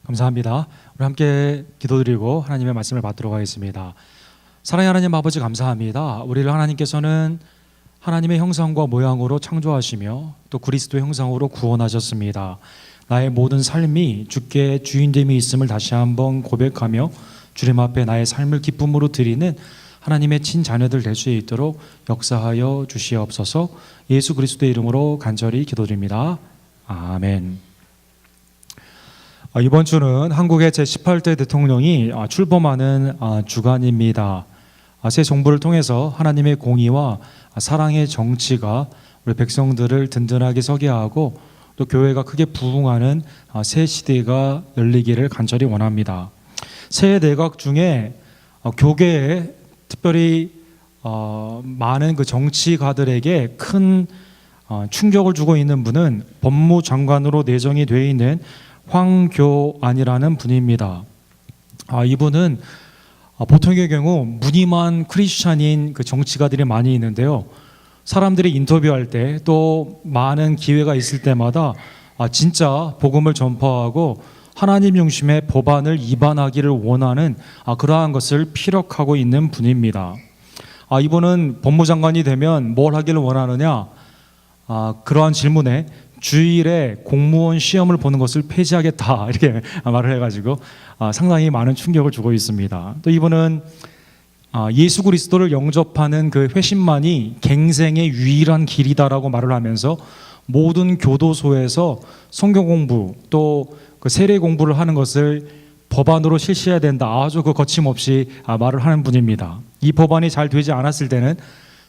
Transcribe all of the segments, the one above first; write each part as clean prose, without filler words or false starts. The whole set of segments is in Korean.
감사합니다. 우리 함께 기도드리고 하나님의 말씀을 받도록 하겠습니다. 사랑의 하나님 아버지 감사합니다. 우리를 하나님께서는 하나님의 형상과 모양으로 창조하시며 또 그리스도의 형상으로 구원하셨습니다. 나의 모든 삶이 주께 주인됨이 있음을 다시 한번 고백하며 주님 앞에 나의 삶을 기쁨으로 드리는 하나님의 친자녀들 될 수 있도록 역사하여 주시옵소서. 예수 그리스도의 이름으로 간절히 기도드립니다. 아멘. 이번 주는 한국의 제18대 대통령이 출범하는 주간입니다. 새 정부를 통해서 하나님의 공의와 사랑의 정치가 우리 백성들을 든든하게 서게 하고 또 교회가 크게 부흥하는 새 시대가 열리기를 간절히 원합니다. 새 내각 중에 교계에 특별히 많은 그 정치가들에게 큰 충격을 주고 있는 분은 법무장관으로 내정이 되어 있는 황교안이라는 분입니다. 이분은 보통의 경우 무늬만 크리스찬인 그 정치가들이 많이 있는데요. 사람들이 인터뷰할 때 또 많은 기회가 있을 때마다 진짜 복음을 전파하고 하나님 중심의 법안을 입안하기를 원하는 그러한 것을 피력하고 있는 분입니다. 이분은 법무장관이 되면 뭘 하기를 원하느냐? 그러한 질문에 주일에 공무원 시험을 보는 것을 폐지하겠다 이렇게 말을 해가지고 상당히 많은 충격을 주고 있습니다. 또 이분은 예수 그리스도를 영접하는 그 회심만이 갱생의 유일한 길이다라고 말을 하면서 모든 교도소에서 성경 공부 또 그 세례 공부를 하는 것을 법안으로 실시해야 된다. 아주 그 거침없이 말을 하는 분입니다. 이 법안이 잘 되지 않았을 때는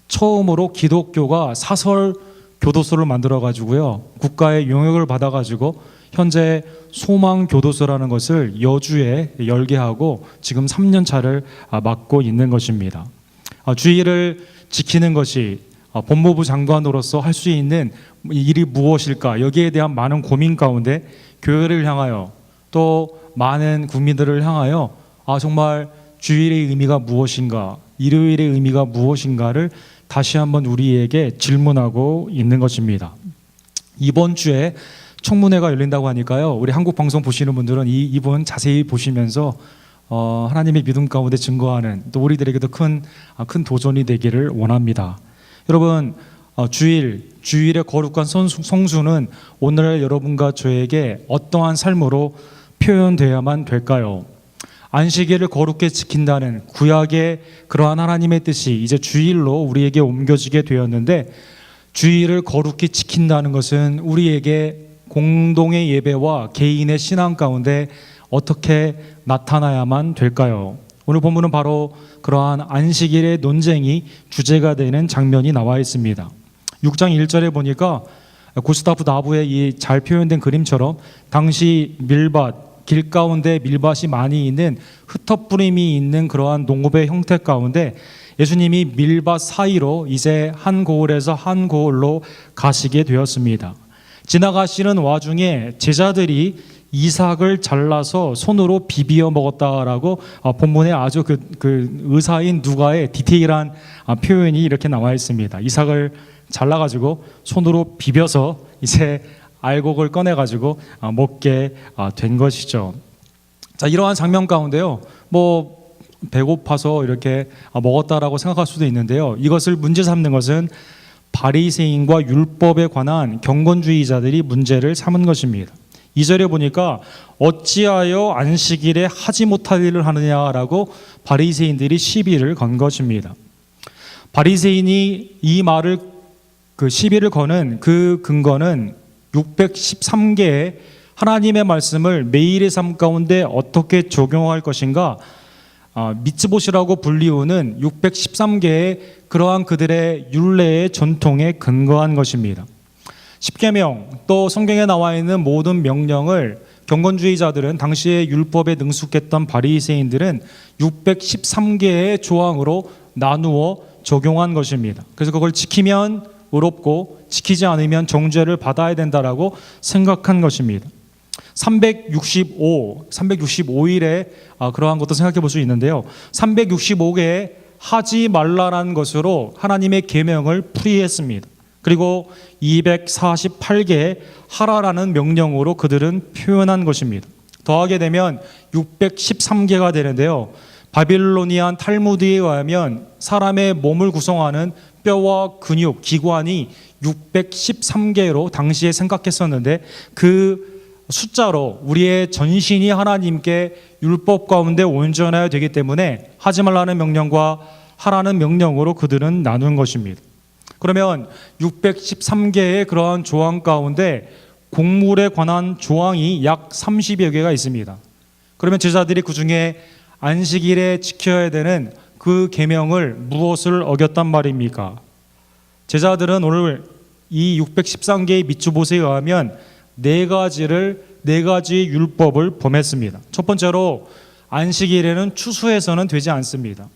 처음으로 기독교가 사설 교도소를 만들어 가지고요. 국가의 용역을 받아 가지고 현재 소망 교도소라는 것을 여주에 열게 하고 지금 3년 차를 맡고 있는 것입니다. 주의를 지키는 것이 법무부 장관으로서 할 수 있는 일이 무엇일까? 여기에 대한 많은 고민 가운데 교회를 향하여 또 많은 국민들을 향하여 정말 주일의 의미가 무엇인가? 일요일의 의미가 무엇인가를 다시 한번 우리에게 질문하고 있는 것입니다. 이번 주에 청문회가 열린다고 하니까요. 우리 한국 방송 보시는 분들은 이분 자세히 보시면서 하나님의 믿음 가운데 증거하는 또 우리들에게도 큰 도전이 되기를 원합니다. 여러분 주일의 거룩한 성수는 오늘 여러분과 저에게 어떠한 삶으로 표현되어야만 될까요? 안식일을 거룩게 지킨다는 구약의 그러한 하나님의 뜻이 이제 주일로 우리에게 옮겨지게 되었는데 주일을 거룩히 지킨다는 것은 우리에게 공동의 예배와 개인의 신앙 가운데 어떻게 나타나야만 될까요? 오늘 본문은 바로 그러한 안식일의 논쟁이 주제가 되는 장면이 나와 있습니다. 6장 1절에 보니까 구스타프 나부의 이 잘 표현된 그림처럼 당시 밀밭 길 가운데 밀밭이 많이 있는 흩어뿌림이 있는 그러한 농업의 형태 가운데 예수님이 밀밭 사이로 이제 한 고을에서 한 고을로 가시게 되었습니다. 지나가시는 와중에 제자들이 이삭을 잘라서 손으로 비비어 먹었다라고 본문에 아주 그 의사인 누가의 디테일한 표현이 이렇게 나와 있습니다. 이삭을 잘라가지고 손으로 비벼서 이제 알곡을 꺼내가지고 먹게 된 것이죠. 자, 이러한 장면 가운데요. 배고파서 이렇게 먹었다라고 생각할 수도 있는데요. 이것을 문제 삼는 것은 바리새인과 율법에 관한 경건주의자들이 문제를 삼은 것입니다. 2절에 보니까 어찌하여 안식일에 하지 못할 일을 하느냐라고 바리새인들이 시비를 건 것입니다. 바리새인이 이 말을 시비를 거는 그 근거는 613개의 하나님의 말씀을 매일의 삶 가운데 어떻게 적용할 것인가 미츠봇이라고 불리우는 613개의 그러한 그들의 율례의 전통에 근거한 것입니다. 십계명 또 성경에 나와 있는 모든 명령을 경건주의자들은 당시에 율법에 능숙했던 바리새인들은 613개의 조항으로 나누어 적용한 것입니다. 그래서 그걸 지키면 의롭고 지키지 않으면 정죄를 받아야 된다라고 생각한 것입니다. 365일에 그러한 것도 생각해 볼 수 있는데요. 365개의 하지 말라라는 것으로 하나님의 계명을 풀이했습니다. 그리고 248개의 하라라는 명령으로 그들은 표현한 것입니다. 더하게 되면 613개가 되는데요. 바빌로니안 탈무드에 의하면 사람의 몸을 구성하는 뼈와 근육, 기관이 613개로 당시에 생각했었는데 그 숫자로 우리의 전신이 하나님께 율법 가운데 온전해야 되기 때문에 하지 말라는 명령과 하라는 명령으로 그들은 나눈 것입니다. 그러면 613개의 그러한 조항 가운데 곡물에 관한 조항이 약 30여 개가 있습니다. 그러면 제자들이 그 중에 안식일에 지켜야 되는 그 계명을 무엇을 어겼단 말입니까? 제자들은 오늘 이 613개의 미추봇에 의하면 네 가지 율법을 범했습니다. 첫 번째로 안식일에는 추수해서는 되지 않습니다.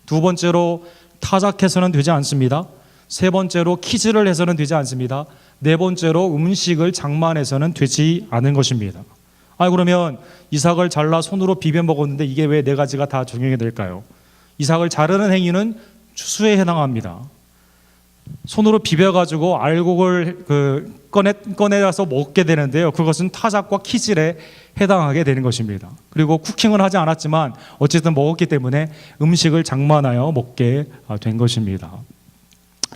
두 번째로 타작해서는 되지 않습니다. 세 번째로 키즈를 해서는 되지 않습니다. 네 번째로 음식을 장만해서는 되지 않은 것입니다. 그러면 이삭을 잘라 손으로 비벼 먹었는데 이게 왜 네 가지가 다 적용이 될까요? 이삭을 자르는 행위는 추수에 해당합니다. 손으로 비벼가지고 알곡을 꺼내서 먹게 되는데요. 그것은 타작과 키질에 해당하게 되는 것입니다. 그리고 쿠킹은 하지 않았지만 어쨌든 먹었기 때문에 음식을 장만하여 먹게 된 것입니다.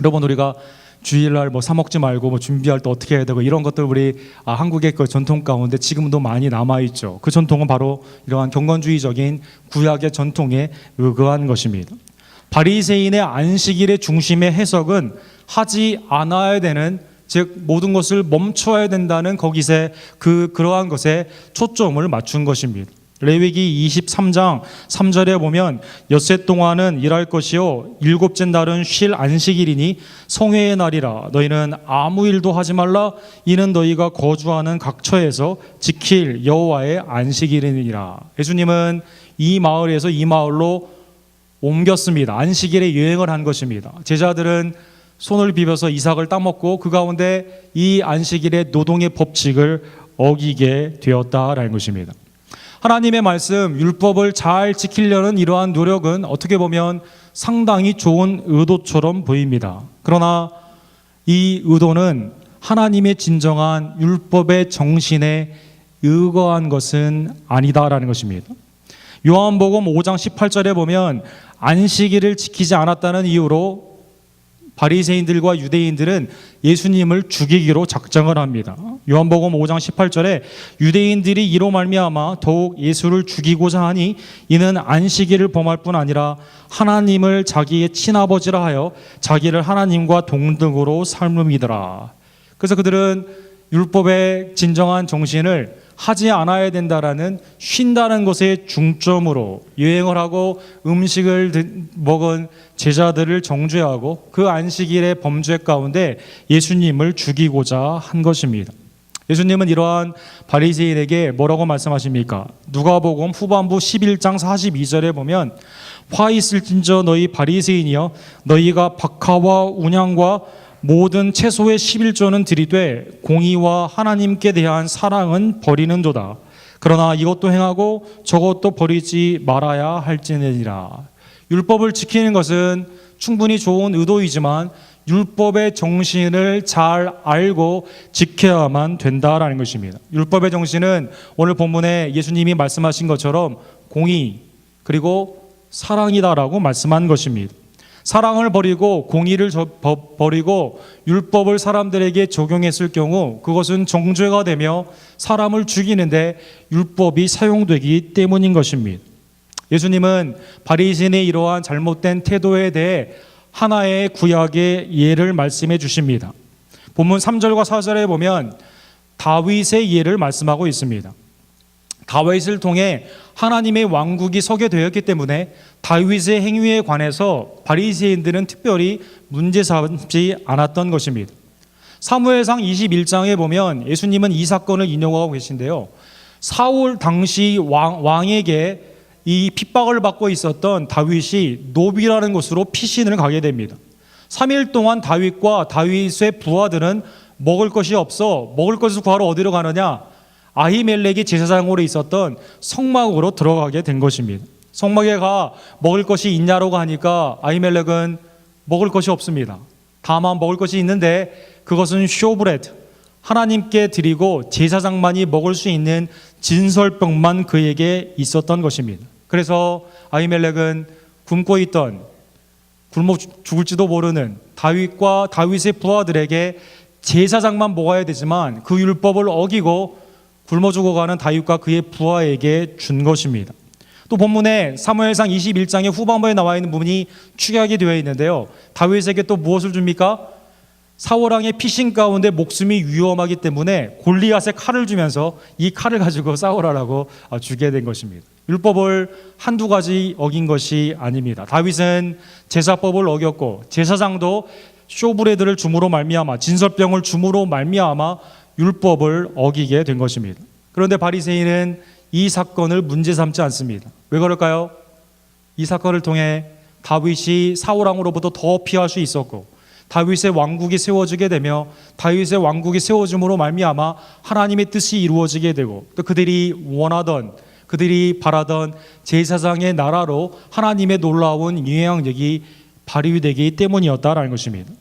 여러분, 우리가 주일날 사 먹지 말고 준비할 때 어떻게 해야 되고 이런 것들 우리 한국의 그 전통 가운데 지금도 많이 남아있죠. 그 전통은 바로 이러한 경건주의적인 구약의 전통에 의거한 것입니다. 바리새인의 안식일의 중심의 해석은 하지 않아야 되는, 즉 모든 것을 멈춰야 된다는 거기서 그러한 것에 초점을 맞춘 것입니다. 레위기 23장 3절에 보면 엿새 동안은 일할 것이요 일곱째 날은 쉴 안식일이니 성회의 날이라. 너희는 아무 일도 하지 말라. 이는 너희가 거주하는 각 처에서 지킬 여호와의 안식일이니라. 예수님은 이 마을에서 이 마을로 옮겼습니다. 안식일에 여행을 한 것입니다. 제자들은 손을 비벼서 이삭을 따먹고 그 가운데 이 안식일의 노동의 법칙을 어기게 되었다라는 것입니다. 하나님의 말씀, 율법을 잘 지키려는 이러한 노력은 어떻게 보면 상당히 좋은 의도처럼 보입니다. 그러나 이 의도는 하나님의 진정한 율법의 정신에 의거한 것은 아니다라는 것입니다. 요한복음 5장 18절에 보면 안식일을 지키지 않았다는 이유로 바리새인들과 유대인들은 예수님을 죽이기로 작정을 합니다. 요한복음 5장 18절에 유대인들이 이로 말미암아 더욱 예수를 죽이고자 하니 이는 안식일을 범할 뿐 아니라 하나님을 자기의 친아버지라 하여 자기를 하나님과 동등으로 삶음이더라. 그래서 그들은 율법의 진정한 정신을 하지 않아야 된다라는 쉰다는 것에 중점으로 여행을 하고 음식을 먹은 제자들을 정죄하고 그 안식일의 범죄 가운데 예수님을 죽이고자 한 것입니다. 예수님은 이러한 바리새인에게 뭐라고 말씀하십니까? 누가복음 후반부 11장 42절에 보면 화 있을진저 너희 바리새인이여 너희가 박하와 운양과 모든 채소의 11조는 드리되 공의와 하나님께 대한 사랑은 버리는도다. 그러나 이것도 행하고 저것도 버리지 말아야 할지니라. 율법을 지키는 것은 충분히 좋은 의도이지만 율법의 정신을 잘 알고 지켜야만 된다라는 것입니다. 율법의 정신은 오늘 본문에 예수님이 말씀하신 것처럼 공의 그리고 사랑이다라고 말씀한 것입니다. 사랑을 버리고 공의를 버리고 율법을 사람들에게 적용했을 경우 그것은 정죄가 되며 사람을 죽이는데 율법이 사용되기 때문인 것입니다. 예수님은 바리새인의 이러한 잘못된 태도에 대해 하나의 구약의 예를 말씀해 주십니다. 본문 3절과 4절에 보면 다윗의 예를 말씀하고 있습니다. 다윗을 통해 하나님의 왕국이 서게 되었기 때문에 다윗의 행위에 관해서 바리새인들은 특별히 문제 삼지 않았던 것입니다. 사무엘상 21장에 보면 예수님은 이 사건을 인용하고 계신데요. 사울 당시 왕에게 이 핍박을 받고 있었던 다윗이 노비라는 곳으로 피신을 가게 됩니다. 3일 동안 다윗과 다윗의 부하들은 먹을 것이 없어 먹을 것을 구하러 어디로 가느냐? 아히멜렉이 제사장으로 있었던 성막으로 들어가게 된 것입니다. 성막에 가 먹을 것이 있냐라고 하니까 아히멜렉은 먹을 것이 없습니다. 다만 먹을 것이 있는데 그것은 쇼브레드, 하나님께 드리고 제사장만이 먹을 수 있는 진설병만 그에게 있었던 것입니다. 그래서 아히멜렉은 굶고 있던, 굶어 죽을지도 모르는 다윗과 다윗의 부하들에게 제사장만 먹어야 되지만 그 율법을 어기고 굶어 죽어가는 다윗과 그의 부하에게 준 것입니다. 또 본문에 사무엘상 21장의 후반부에 나와 있는 부분이 축약이 되어 있는데요, 다윗에게 또 무엇을 줍니까? 사울왕의 피신 가운데 목숨이 위험하기 때문에 골리앗의 칼을 주면서 이 칼을 가지고 싸우라라고 주게 된 것입니다. 율법을 한두 가지 어긴 것이 아닙니다. 다윗은 제사법을 어겼고 제사장도 쇼브레드를 줌으로 말미암아, 진설병을 줌으로 말미암아 율법을 어기게 된 것입니다. 그런데 바리새인은 이 사건을 문제 삼지 않습니다. 왜 그럴까요? 이 사건을 통해 다윗이 사울왕으로부터 더 피할 수 있었고 다윗의 왕국이 세워지게 되며 다윗의 왕국이 세워짐으로 말미암아 하나님의 뜻이 이루어지게 되고 또 그들이 원하던, 그들이 바라던 제사장의 나라로 하나님의 놀라운 영향력이 발휘되기 때문이었다라는 것입니다.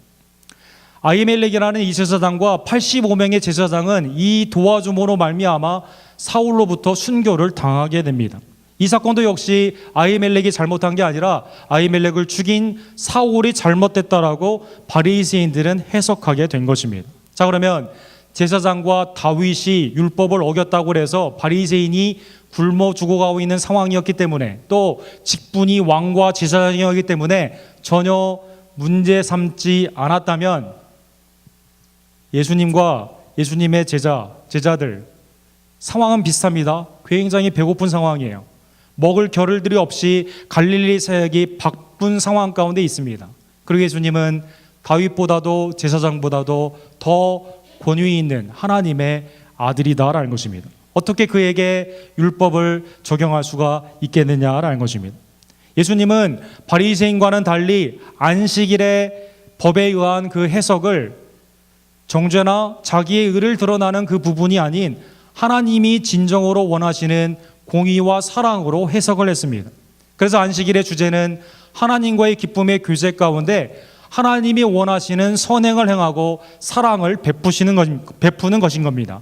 아히멜렉이라는 이 제사장과 85명의 제사장은 이 도와줌으로 말미암아 사울로부터 순교를 당하게 됩니다. 이 사건도 역시 아히멜렉이 잘못한 게 아니라 아히멜렉을 죽인 사울이 잘못됐다라고 바리새인들은 해석하게 된 것입니다. 자, 그러면 제사장과 다윗이 율법을 어겼다고 해서 바리새인이 굶어 죽어가고 있는 상황이었기 때문에 또 직분이 왕과 제사장이었기 때문에 전혀 문제 삼지 않았다면 예수님과 예수님의 제자들 상황은 비슷합니다. 굉장히 배고픈 상황이에요. 먹을 겨를들이 없이 갈릴리 사역이 바쁜 상황 가운데 있습니다. 그리고 예수님은 다윗보다도 제사장보다도 더 권위 있는 하나님의 아들이다라는 것입니다. 어떻게 그에게 율법을 적용할 수가 있겠느냐라는 것입니다. 예수님은 바리새인과는 달리 안식일의 법에 의한 그 해석을 정죄나 자기의 의를 드러나는 그 부분이 아닌 하나님이 진정으로 원하시는 공의와 사랑으로 해석을 했습니다. 그래서 안식일의 주제는 하나님과의 기쁨의 교제 가운데 하나님이 원하시는 선행을 행하고 사랑을 베푸는 것인 겁니다.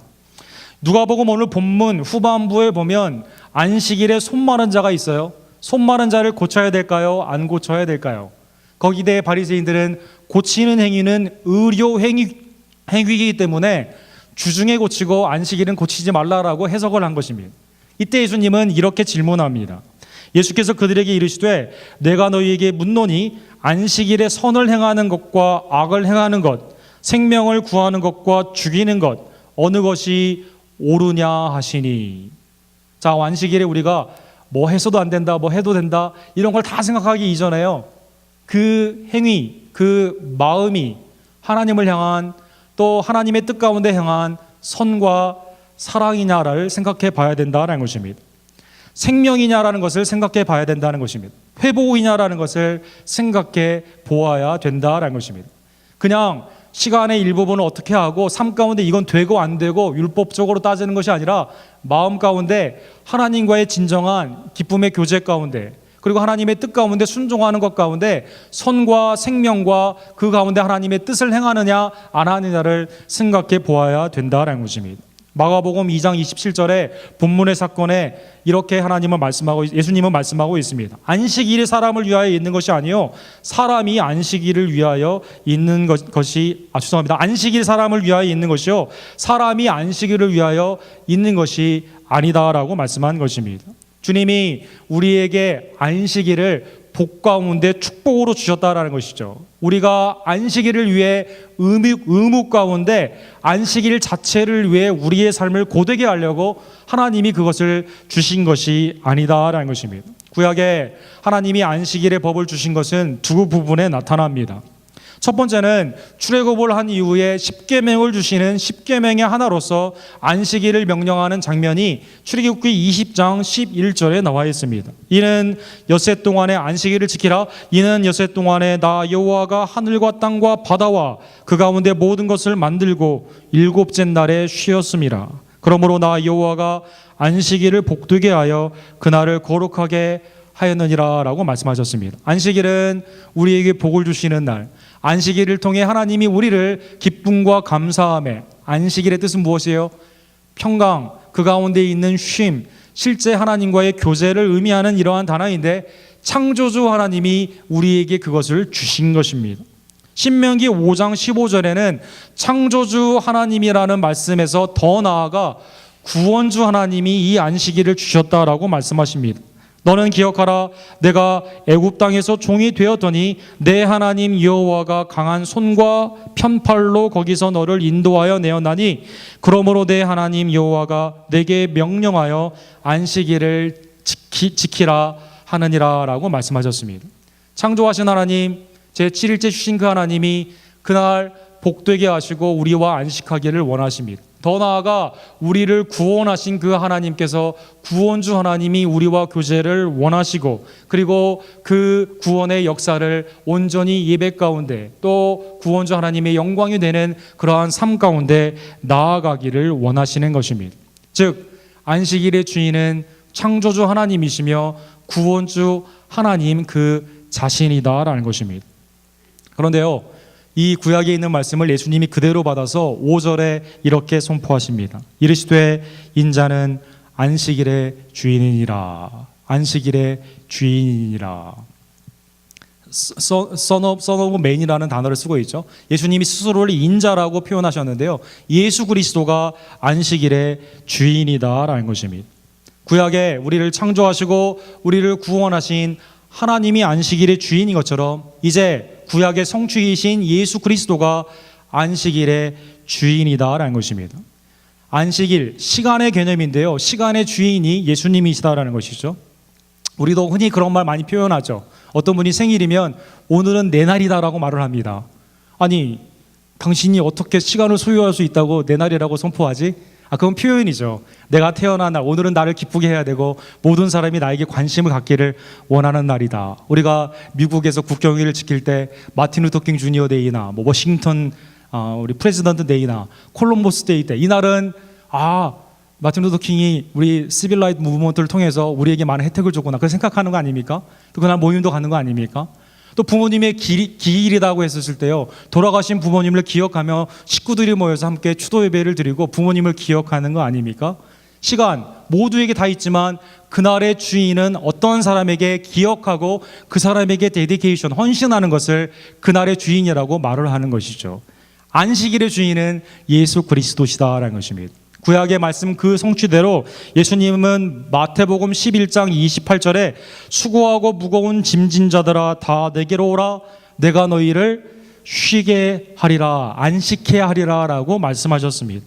누가복음 오늘 본문 후반부에 보면 안식일에 손 마른 자가 있어요. 손 마른 자를 고쳐야 될까요? 안 고쳐야 될까요? 거기에 대해 바리새인들은 고치는 행위는 의료 행위이기 때문에 주중에 고치고 안식일은 고치지 말라라고 해석을 한 것입니다. 이때 예수님은 이렇게 질문합니다. 예수께서 그들에게 이르시되 내가 너희에게 묻노니 안식일에 선을 행하는 것과 악을 행하는 것, 생명을 구하는 것과 죽이는 것 어느 것이 옳으냐 하시니. 자, 안식일에 우리가 뭐 해서도 안 된다, 뭐 해도 된다 이런 걸 다 생각하기 이전에요, 그 행위, 그 마음이 하나님을 향한 또 하나님의 뜻 가운데 향한 선과 사랑이냐를 생각해 봐야 된다는 것입니다. 생명이냐라는 것을 생각해 봐야 된다는 것입니다. 회복이냐라는 것을 생각해 보아야 된다는 것입니다. 그냥 시간의 일부분을 어떻게 하고 삶 가운데 이건 되고 안 되고 율법적으로 따지는 것이 아니라 마음 가운데 하나님과의 진정한 기쁨의 교제 가운데 그리고 하나님의 뜻 가운데 순종하는 것 가운데 선과 생명과 그 가운데 하나님의 뜻을 행하느냐 안 하느냐를 생각해 보아야 된다는 것입니다. 마가복음 2장 27절에 본문의 사건에 이렇게 예수님은 말씀하고 있습니다. 안식일이 사람을 위하여 있는 것이 아니요 사람이 안식일을 위하여 있는 것이 안식일 사람을 위하여 있는 것이요 사람이 안식일을 위하여 있는 것이 아니다라고 말씀한 것입니다. 주님이 우리에게 안식일을 복 가운데 축복으로 주셨다라는 것이죠. 우리가 안식일을 위해 의무 가운데 안식일 자체를 위해 우리의 삶을 고되게 하려고 하나님이 그것을 주신 것이 아니다라는 것입니다. 구약에 하나님이 안식일의 법을 주신 것은 두 부분에 나타납니다. 첫 번째는 출애굽을 한 이후에 십계명을 주시는 십계명의 하나로서 안식일을 명령하는 장면이 출애굽기 20장 11절에 나와 있습니다. 이는 엿새 동안에 안식일을 지키라. 이는 엿새 동안에 나 여호와가 하늘과 땅과 바다와 그 가운데 모든 것을 만들고 일곱째 날에 쉬었음이라. 그러므로 나 여호와가 안식일을 복되게 하여 그날을 거룩하게 하였느니라 라고 말씀하셨습니다. 안식일은 우리에게 복을 주시는 날, 안식일을 통해 하나님이 우리를 기쁨과 감사함에, 안식일의 뜻은 무엇이에요? 평강, 그 가운데 있는 쉼, 실제 하나님과의 교제를 의미하는 이러한 단어인데 창조주 하나님이 우리에게 그것을 주신 것입니다. 신명기 5장 15절에는 창조주 하나님이라는 말씀에서 더 나아가 구원주 하나님이 이 안식일을 주셨다라고 말씀하십니다. 너는 기억하라. 내가 애굽 땅에서 종이 되었더니 내 하나님 여호와가 강한 손과 편팔로 거기서 너를 인도하여 내었나니 그러므로 내 하나님 여호와가 내게 명령하여 안식일을 지키라 하느니라 라고 말씀하셨습니다. 창조하신 하나님, 제7일째 주신 그 하나님이 그날 복되게 하시고 우리와 안식하기를 원하십니다. 더 나아가 우리를 구원하신 그 하나님께서 구원주 하나님이 우리와 교제를 원하시고 그리고 그 구원의 역사를 온전히 예배 가운데 또 구원주 하나님의 영광이 되는 그러한 삶 가운데 나아가기를 원하시는 것입니다. 즉 안식일의 주인은 창조주 하나님이시며 구원주 하나님 그 자신이다라는 것입니다. 그런데요, 이 구약에 있는 말씀을 예수님이 그대로 받아서 5절에 이렇게 선포하십니다. 이르시되 인자는 안식일의 주인이니라. 안식일의 주인이니라. Son of man이라는 단어를 쓰고 있죠. 예수님이 스스로를 인자라고 표현하셨는데요, 예수 그리스도가 안식일의 주인이다라는 것입니다. 구약에 우리를 창조하시고 우리를 구원하신 하나님이 안식일의 주인인 것처럼 이제 구약의 성취이신 예수 그리스도가 안식일의 주인이다라는 것입니다. 안식일, 시간의 개념인데요, 시간의 주인이 예수님이시다라는 것이죠. 우리도 흔히 그런 말 많이 표현하죠. 어떤 분이 생일이면 오늘은 내 날이다라고 말을 합니다. 아니, 당신이 어떻게 시간을 소유할 수 있다고 내 날이라고 선포하지? 그건 표현이죠. 내가 태어난 날, 오늘은 나를 기쁘게 해야 되고 모든 사람이 나에게 관심을 갖기를 원하는 날이다. 우리가 미국에서 국경일을 지킬 때 마틴 루터킹 주니어 데이나 워싱턴 우리 프레지던트 데이나 콜럼버스 데이 때 이 날은 마틴 루터킹이 우리 시빌 라이트 무브먼트를 통해서 우리에게 많은 혜택을 줬구나, 그걸 생각하는 거 아닙니까? 또 그날 모임도 가는 거 아닙니까? 또 부모님의 기일이라고 했었을 때요, 돌아가신 부모님을 기억하며 식구들이 모여서 함께 추도 예배를 드리고 부모님을 기억하는 거 아닙니까? 시간 모두에게 다 있지만 그날의 주인은 어떤 사람에게 기억하고 그 사람에게 데디케이션, 헌신하는 것을 그날의 주인이라고 말을 하는 것이죠. 안식일의 주인은 예수 그리스도시다라는 것입니다. 구약의 말씀 그 성취대로 예수님은 마태복음 11장 28절에 수고하고 무거운 짐진 자들아 다 내게로 오라, 내가 너희를 쉬게 하리라, 안식해 하리라 라고 말씀하셨습니다.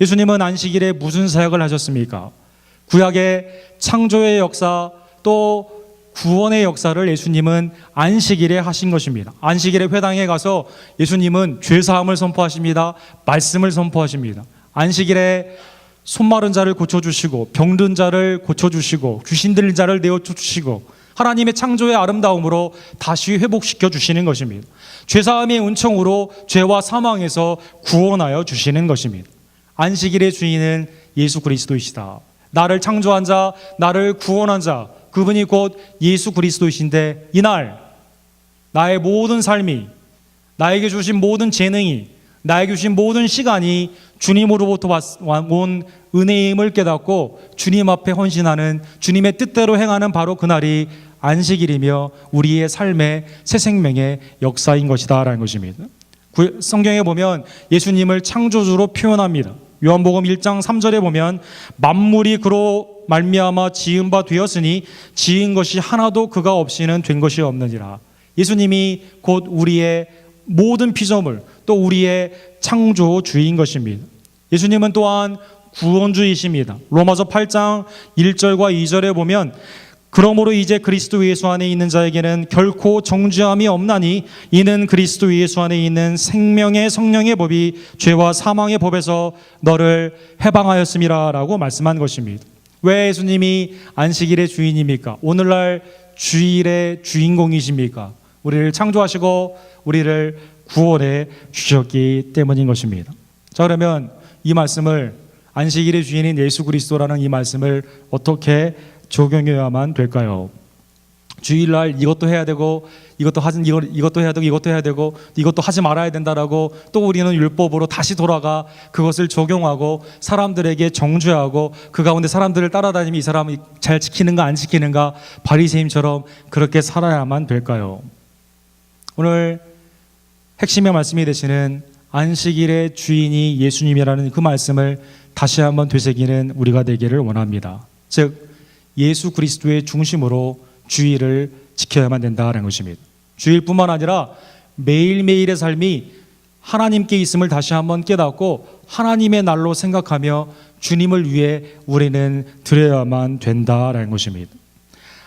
예수님은 안식일에 무슨 사역을 하셨습니까? 구약의 창조의 역사 또 구원의 역사를 예수님은 안식일에 하신 것입니다. 안식일에 회당에 가서 예수님은 죄사함을 선포하십니다. 말씀을 선포하십니다. 안식일에 손마른 자를 고쳐주시고 병든 자를 고쳐주시고 귀신 들린 자를 내어주시고 하나님의 창조의 아름다움으로 다시 회복시켜 주시는 것입니다. 죄사함의 은총으로 죄와 사망에서 구원하여 주시는 것입니다. 안식일의 주인은 예수 그리스도이시다. 나를 창조한 자, 나를 구원한 자, 그분이 곧 예수 그리스도이신데 이날 나의 모든 삶이, 나에게 주신 모든 재능이, 나에게 주신 모든 시간이 주님으로부터 온 은혜임을 깨닫고 주님 앞에 헌신하는, 주님의 뜻대로 행하는 바로 그날이 안식일이며 우리의 삶의 새 생명의 역사인 것이다 라는 것입니다. 성경에 보면 예수님을 창조주로 표현합니다. 요한복음 1장 3절에 보면 만물이 그로 말미암아 지은 바 되었으니 지은 것이 하나도 그가 없이는 된 것이 없느니라. 예수님이 곧 우리의 모든 피조물 또 우리의 창조주인 것입니다. 예수님은 또한 구원주이십니다. 로마서 8장 1절과 2절에 보면 그러므로 이제 그리스도 예수 안에 있는 자에게는 결코 정죄함이 없나니 이는 그리스도 예수 안에 있는 생명의 성령의 법이 죄와 사망의 법에서 너를 해방하였음이라 라고 말씀한 것입니다. 왜 예수님이 안식일의 주인입니까? 오늘날 주일의 주인공이십니까? 우리를 창조하시고 우리를 구원해 주셨기 때문인 것입니다. 자, 그러면 이 말씀을, 안식일의 주인인 예수 그리스도라는 이 말씀을 어떻게 적용해야만 될까요? 주일날 이것도 해야 되고 이것도 해야 되고 이것도 해야 되고 이것도 하지 말아야 된다라고 또 우리는 율법으로 다시 돌아가 그것을 적용하고 사람들에게 정죄하고 그 가운데 사람들을 따라다니면 이 사람이 잘 지키는가 안 지키는가 바리새인처럼 그렇게 살아야만 될까요? 오늘 핵심의 말씀이 되시는 안식일의 주인이 예수님이라는 그 말씀을 다시 한번 되새기는 우리가 되기를 원합니다. 즉 예수 그리스도의 중심으로 주일을 지켜야만 된다는 것입니다. 주일뿐만 아니라 매일매일의 삶이 하나님께 있음을 다시 한번 깨닫고 하나님의 날로 생각하며 주님을 위해 우리는 드려야만 된다는 것입니다.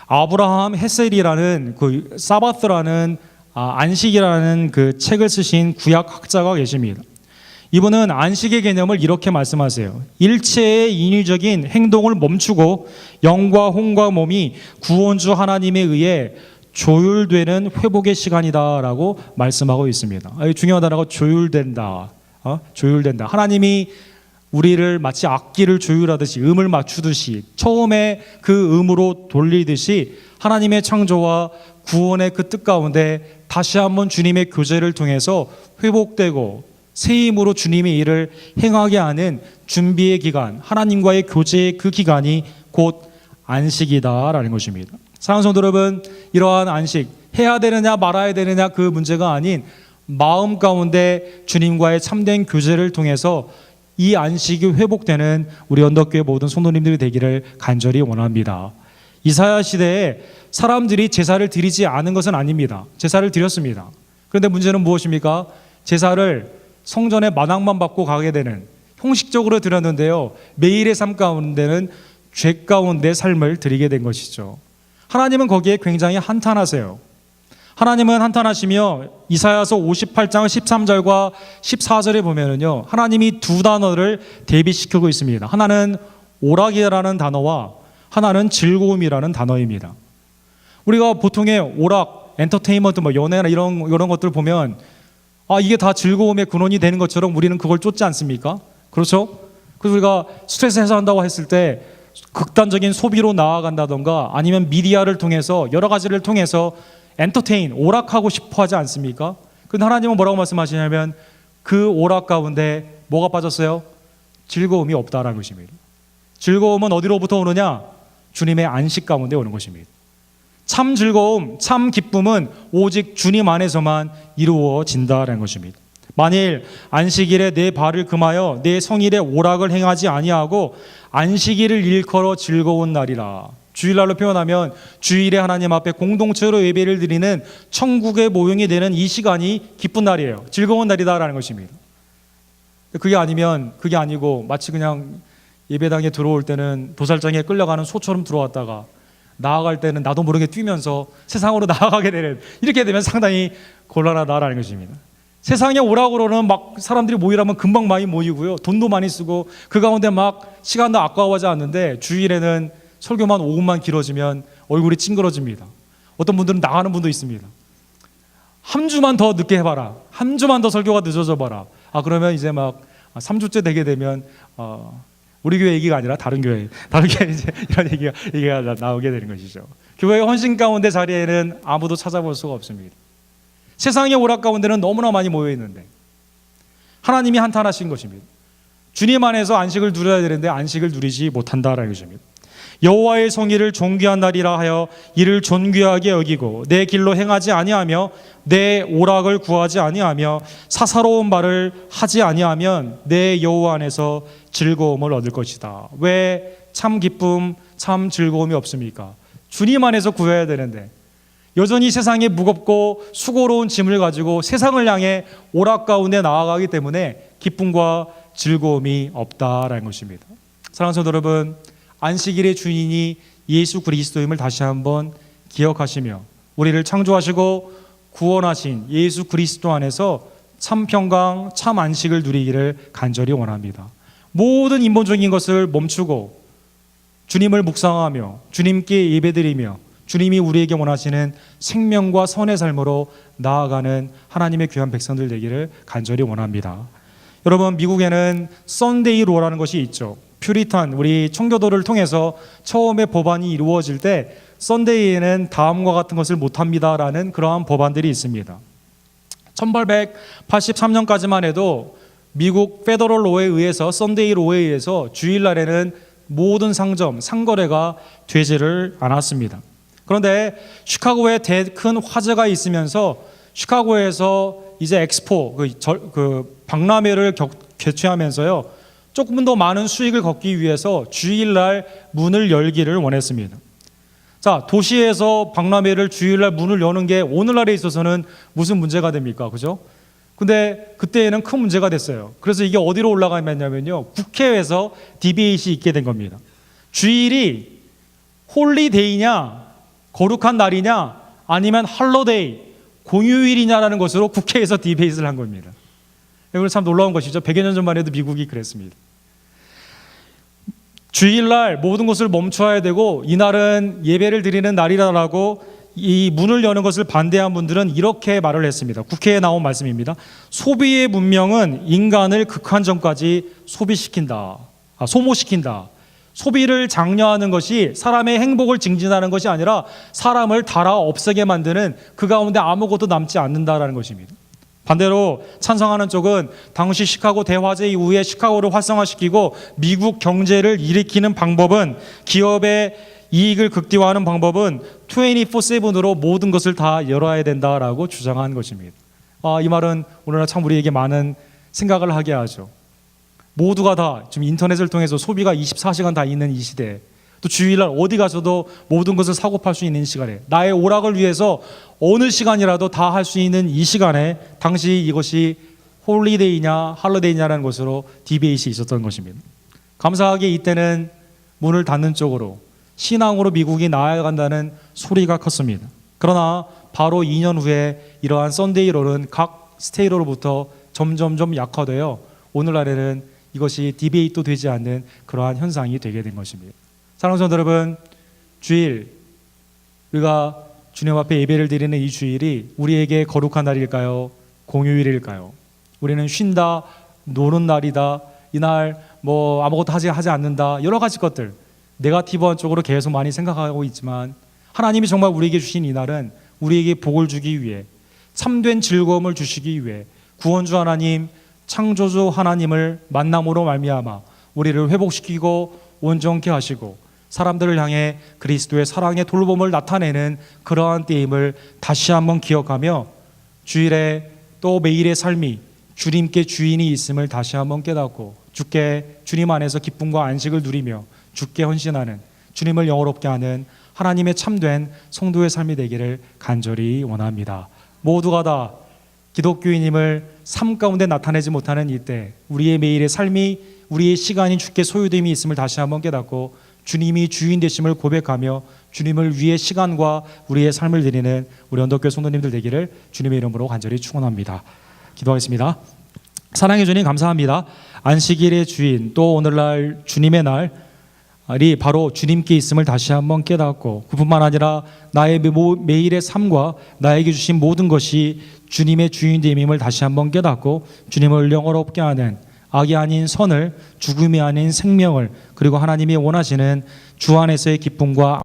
아브라함 헤셀이라는 그 사바스라는 안식이라는 그 책을 쓰신 구약 학자가 계십니다. 이분은 안식의 개념을 이렇게 말씀하세요. 일체의 인위적인 행동을 멈추고 영과 혼과 몸이 구원주 하나님에 의해 조율되는 회복의 시간이다라고 말씀하고 있습니다. 중요한 단어가 조율된다. 조율된다. 하나님이 우리를 마치 악기를 조율하듯이 음을 맞추듯이 처음에 그 음으로 돌리듯이 하나님의 창조와 구원의 그 뜻 가운데 다시 한번 주님의 교제를 통해서 회복되고 새 힘으로 주님의 일을 행하게 하는 준비의 기간, 하나님과의 교제의 그 기간이 곧 안식이다라는 것입니다. 사랑하는 성도 여러분, 이러한 안식, 해야 되느냐 말아야 되느냐 그 문제가 아닌 마음 가운데 주님과의 참된 교제를 통해서 이 안식이 회복되는 우리 언덕교회 모든 성도님들이 되기를 간절히 원합니다. 이사야 시대에 사람들이 제사를 드리지 않은 것은 아닙니다. 제사를 드렸습니다. 그런데 문제는 무엇입니까? 제사를 성전에 마당만 받고 가게 되는 형식적으로 드렸는데요, 매일의 삶 가운데는 죄 가운데 삶을 드리게 된 것이죠. 하나님은 거기에 굉장히 한탄하세요. 하나님은 한탄하시며 이사야서 58장 13절과 14절에 보면은요, 하나님이 두 단어를 대비시키고 있습니다. 하나는 오락이라는 단어와 하나는 즐거움이라는 단어입니다. 우리가 보통의 오락, 엔터테인먼트, 연애나 이런 것들 보면 이게 다 즐거움의 근원이 되는 것처럼 우리는 그걸 쫓지 않습니까? 그렇죠? 그래서 우리가 스트레스 해소한다고 했을 때 극단적인 소비로 나아간다던가 아니면 미디어를 통해서 여러 가지를 통해서 엔터테인, 오락하고 싶어 하지 않습니까? 그런데 하나님은 뭐라고 말씀하시냐면 그 오락 가운데 뭐가 빠졌어요? 즐거움이 없다라는 것입니다. 즐거움은 어디로부터 오느냐? 주님의 안식 가운데 오는 것입니다. 참 즐거움, 참 기쁨은 오직 주님 안에서만 이루어진다라는 것입니다. 만일 안식일에 내 발을 금하여 내 성일에 오락을 행하지 아니하고 안식일을 일컬어 즐거운 날이라. 주일날로 표현하면 주일에 하나님 앞에 공동체로 예배를 드리는 천국의 모형이 되는 이 시간이 기쁜 날이에요. 즐거운 날이다라는 것입니다. 그게 아니고 마치 그냥 예배당에 들어올 때는 도살장에 끌려가는 소처럼 들어왔다가 나아갈 때는 나도 모르게 뛰면서 세상으로 나아가게 되는, 이렇게 되면 상당히 곤란하다라는 것입니다. 세상의 오락으로는 막 사람들이 모이라면 금방 많이 모이고요, 돈도 많이 쓰고 그 가운데 막 시간도 아까워하지 않는데 주일에는 설교만 5분만 길어지면 얼굴이 찡그러집니다. 어떤 분들은 나가는 분도 있습니다. 한 주만 더 늦게 해봐라, 한 주만 더 설교가 늦어져 봐라. 그러면 이제 막 3주째 되게 되면 우리 교회 얘기가 아니라 다른 교회 이제 이런 얘기가 나오게 되는 것이죠. 교회의 헌신 가운데 자리에는 아무도 찾아볼 수가 없습니다. 세상의 오락 가운데는 너무나 많이 모여 있는데 하나님이 한탄하신 것입니다. 주님 안에서 안식을 누려야 되는데 안식을 누리지 못한다라는 것입니다. 여호와의 성일을 존귀한 날이라 하여 이를 존귀하게 여기고 내 길로 행하지 아니하며 내 오락을 구하지 아니하며 사사로운 말을 하지 아니하면 내 여호와 안에서 즐거움을 얻을 것이다. 왜 참 기쁨, 참 즐거움이 없습니까? 주님 안에서 구해야 되는데 여전히 세상에 무겁고 수고로운 짐을 가지고 세상을 향해 오락 가운데 나아가기 때문에 기쁨과 즐거움이 없다라는 것입니다. 사랑하는 성도 여러분, 안식일의 주인이 예수 그리스도임을 다시 한번 기억하시며 우리를 창조하시고 구원하신 예수 그리스도 안에서 참 평강, 참 안식을 누리기를 간절히 원합니다. 모든 인본적인 것을 멈추고 주님을 묵상하며 주님께 예배드리며 주님이 우리에게 원하시는 생명과 선의 삶으로 나아가는 하나님의 귀한 백성들 되기를 간절히 원합니다. 여러분, 미국에는 썬데이 로라는 것이 있죠. 퓨리탄 우리 청교도를 통해서 처음에 법안이 이루어질 때 썬데이에는 다음과 같은 것을 못합니다라는 그러한 법안들이 있습니다. 1883년까지만 해도 미국 페더럴 로에 의해서 썬데이 로에 의해서 주일날에는 모든 상점, 상거래가 되지를 않았습니다. 그런데 시카고에 큰 화재가 있으면서 시카고에서 이제 엑스포, 박람회를 개최하면서요, 조금 더 많은 수익을 걷기 위해서 주일날 문을 열기를 원했습니다. 자, 도시에서 박람회를 주일날 문을 여는 게 오늘날에 있어서는 무슨 문제가 됩니까? 그죠? 근데 그때에는 큰 문제가 됐어요. 그래서 이게 어디로 올라가냐면요, 국회에서 디베이트이 있게 된 겁니다. 주일이 홀리데이냐, 거룩한 날이냐, 아니면 할로데이, 공휴일이냐라는 것으로 국회에서 디베이트를 한 겁니다. 이건 참 놀라운 것이죠. 100여 년 전만 해도 미국이 그랬습니다. 주일날 모든 것을 멈춰야 되고 이날은 예배를 드리는 날이라고 이 문을 여는 것을 반대한 분들은 이렇게 말을 했습니다. 국회에 나온 말씀입니다. 소비의 문명은 인간을 극한점까지 소모시킨다. 소비를 장려하는 것이 사람의 행복을 증진하는 것이 아니라 사람을 달아 없애게 만드는, 그 가운데 아무것도 남지 않는다라는 것입니다. 반대로 찬성하는 쪽은 당시 시카고 대화재 이후에 시카고를 활성화시키고 미국 경제를 일으키는 방법은, 기업의 이익을 극대화하는 방법은 24/7으로 모든 것을 다 열어야 된다라고 주장한 것입니다. 이 말은 오늘날 참 우리에게 많은 생각을 하게 하죠. 모두가 다 지금 인터넷을 통해서 소비가 24시간 다 있는 이 시대에, 또 주일날 어디 가서도 모든 것을 사고 팔 수 있는 시간에, 나의 오락을 위해서 어느 시간이라도 다 할 수 있는 이 시간에 당시 이것이 홀리데이냐 할로데이냐라는 것으로 디베이트이 있었던 것입니다. 감사하게 이때는 문을 닫는 쪽으로, 신앙으로 미국이 나아간다는 소리가 컸습니다. 그러나 바로 2년 후에 이러한 썬데이롤은 각 스테이로로부터 점점점 약화되어 오늘날에는 이것이 디베이트도 되지 않는 그러한 현상이 되게 된 것입니다. 사랑하는 성도 여러분, 주일, 우리가 주님 앞에 예배를 드리는 이 주일이 우리에게 거룩한 날일까요? 공휴일일까요? 우리는 쉰다, 노는 날이다, 이날 아무것도 하지 않는다, 여러 가지 것들 네거티브한 쪽으로 계속 많이 생각하고 있지만, 하나님이 정말 우리에게 주신 이 날은 우리에게 복을 주기 위해, 참된 즐거움을 주시기 위해 구원주 하나님, 창조주 하나님을 만남으로 말미암아 우리를 회복시키고 온전케 하시고 사람들을 향해 그리스도의 사랑의 돌봄을 나타내는 그러한 때임을 다시 한번 기억하며, 주일에 또 매일의 삶이 주님께 주인이 있음을 다시 한번 깨닫고 주님 안에서 기쁨과 안식을 누리며 주께 헌신하는, 주님을 영화롭게 하는 하나님의 참된 성도의 삶이 되기를 간절히 원합니다. 모두가 다 기독교인임을 삶 가운데 나타내지 못하는 이때, 우리의 매일의 삶이, 우리의 시간이 주께 소유됨이 있음을 다시 한번 깨닫고 주님이 주인 되심을 고백하며 주님을 위해 시간과 우리의 삶을 드리는 우리 언덕교회 성도님들 되기를 주님의 이름으로 간절히 축원합니다. 기도하겠습니다. 사랑해 주님, 감사합니다. 안식일의 주인, 또 오늘날 주님의 날이 바로 주님께 있음을 다시 한번 깨닫고, 그뿐만 아니라 나의 매일의 삶과 나에게 주신 모든 것이 주님의 주인됨임을 다시 한번 깨닫고 주님을 영원롭게 하는, 악이 아닌 선을, 죽음이 아닌 생명을, 그리고 하나님이 원하시는 주 안에서의 기쁨과